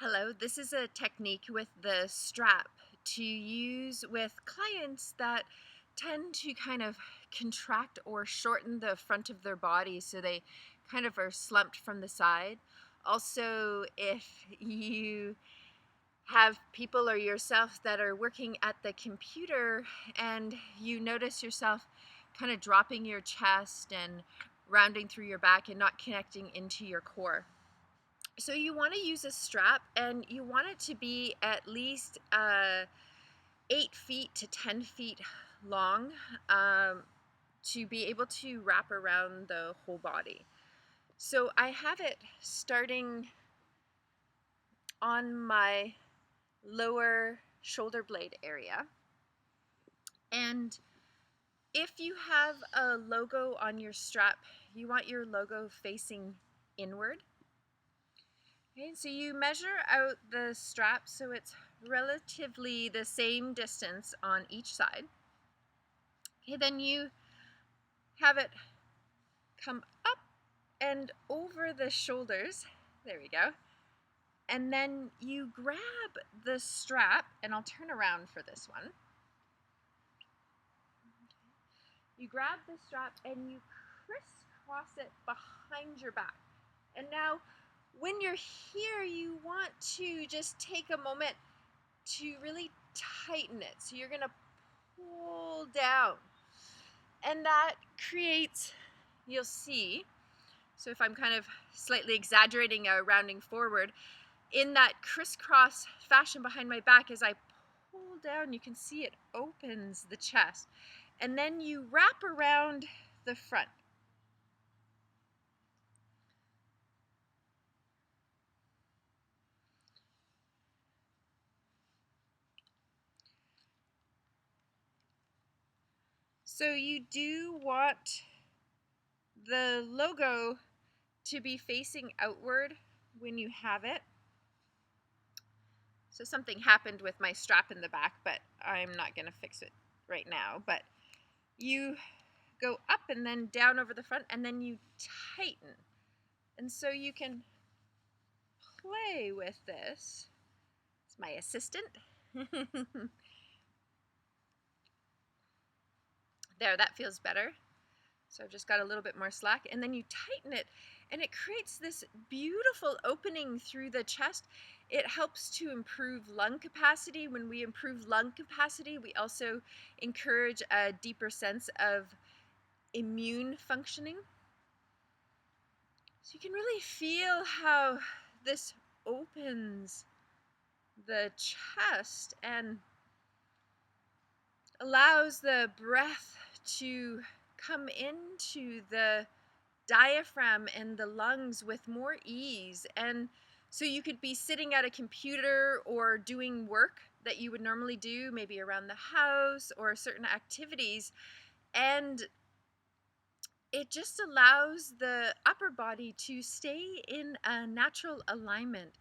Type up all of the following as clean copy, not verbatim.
Hello, this is a technique with the strap to use with clients that tend to kind of contract or shorten the front of their body so they kind of are slumped from the side. Also, if you have people or yourself that are working at the computer and you notice yourself kind of dropping your chest and rounding through your back and not connecting into your core. So you want to use a strap and you want it to be at least 8 feet to 10 feet long, to be able to wrap around the whole body. So I have it starting on my lower shoulder blade area. And if you have a logo on your strap, you want your logo facing inward. Okay, so you measure out the strap so it's relatively the same distance on each side. Okay, then you have it come up and over the shoulders. There we go. And then you grab the strap, and I'll turn around for this one. You grab the strap and you crisscross it behind your back. And now, when you're here, you want to just take a moment to really tighten it. So you're going to pull down. And that creates, you'll see, so if I'm kind of slightly exaggerating rounding forward, in that crisscross fashion behind my back, as I pull down, you can see it opens the chest. And then you wrap around the front. So you do want the logo to be facing outward when you have it. So something happened with my strap in the back, but I'm not going to fix it right now. But you go up and then down over the front, and then you tighten. And so you can play with this. It's my assistant. There, that feels better. So I've just got a little bit more slack, and then you tighten it, and it creates this beautiful opening through the chest. It helps to improve lung capacity. When we improve lung capacity, we also encourage a deeper sense of immune functioning. So you can really feel how this opens the chest and allows the breath to come into the diaphragm and the lungs with more ease. And so you could be sitting at a computer or doing work that you would normally do, maybe around the house or certain activities, and it just allows the upper body to stay in a natural alignment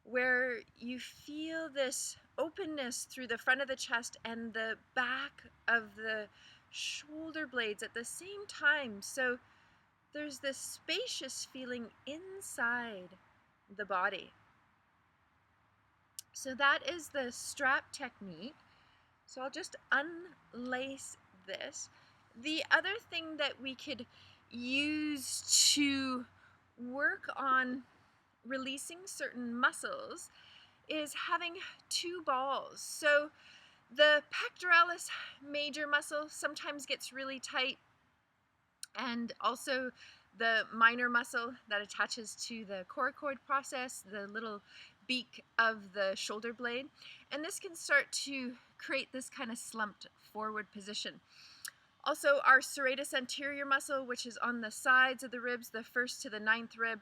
where you feel this openness through the front of the chest and the back of the shoulder blades at the same time. So there's this spacious feeling inside the body. So that is the strap technique. So I'll just unlace this. The other thing that we could use to work on releasing certain muscles is having two balls. So the pectoralis major muscle sometimes gets really tight, and also the minor muscle that attaches to the coracoid process, the little beak of the shoulder blade. And this can start to create this kind of slumped forward position. Also, our serratus anterior muscle, which is on the sides of the ribs, the first to the ninth rib,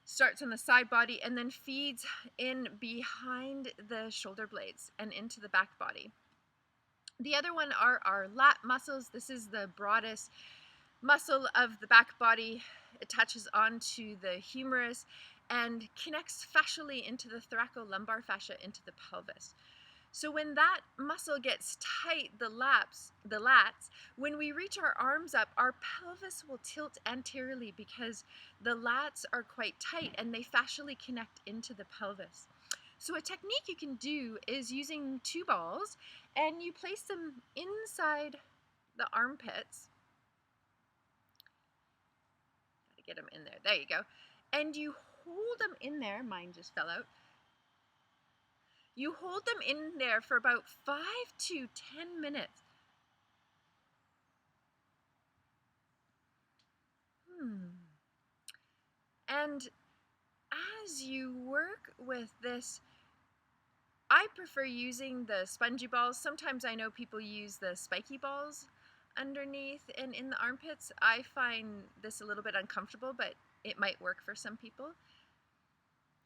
starts on the side body and then feeds in behind the shoulder blades and into the back body. The other one are our lat muscles. This is the broadest muscle of the back body. It attaches onto the humerus and connects fascially into the thoracolumbar fascia into the pelvis. So when that muscle gets tight, the lats, when we reach our arms up, our pelvis will tilt anteriorly because the lats are quite tight and they fascially connect into the pelvis. So a technique you can do is using 2 balls, and you place them inside the armpits. Gotta get them in there. There you go. And you hold them in there. Mine just fell out. You hold them in there for about 5 to 10 minutes. And as you work with this, I prefer using the spongy balls. Sometimes I know people use the spiky balls underneath and in the armpits. I find this a little bit uncomfortable, but it might work for some people.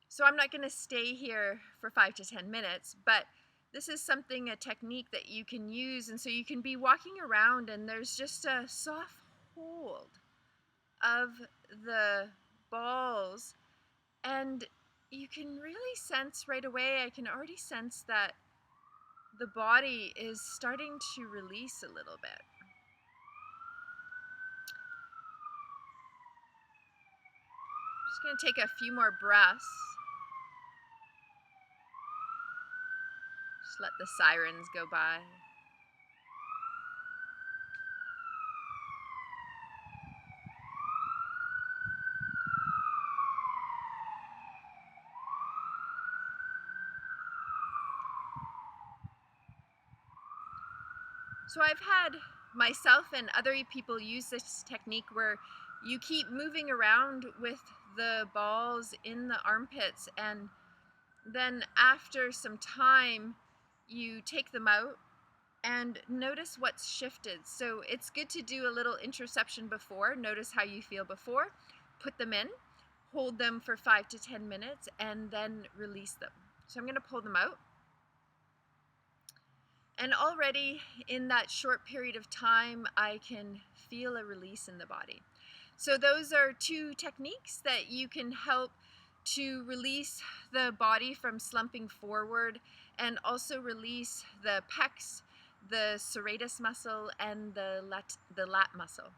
So I'm not going to stay here for 5 to 10 minutes, but this is a technique that you can use, and so you can be walking around and there's just a soft hold of the balls, and you can really sense right away, I can already sense that the body is starting to release a little bit. Just going to take a few more breaths. Just let the sirens go by. So I've had myself and other people use this technique where you keep moving around with the balls in the armpits, and then after some time you take them out and notice what's shifted. So it's good to do a little interoception before. Notice how you feel before. Put them in, hold them for 5 to 10 minutes, and then release them. So I'm going to pull them out. And already in that short period of time, I can feel a release in the body. So those are 2 techniques that you can help to release the body from slumping forward, and also release the pecs, the serratus muscle, and the lat muscle.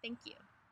Thank you.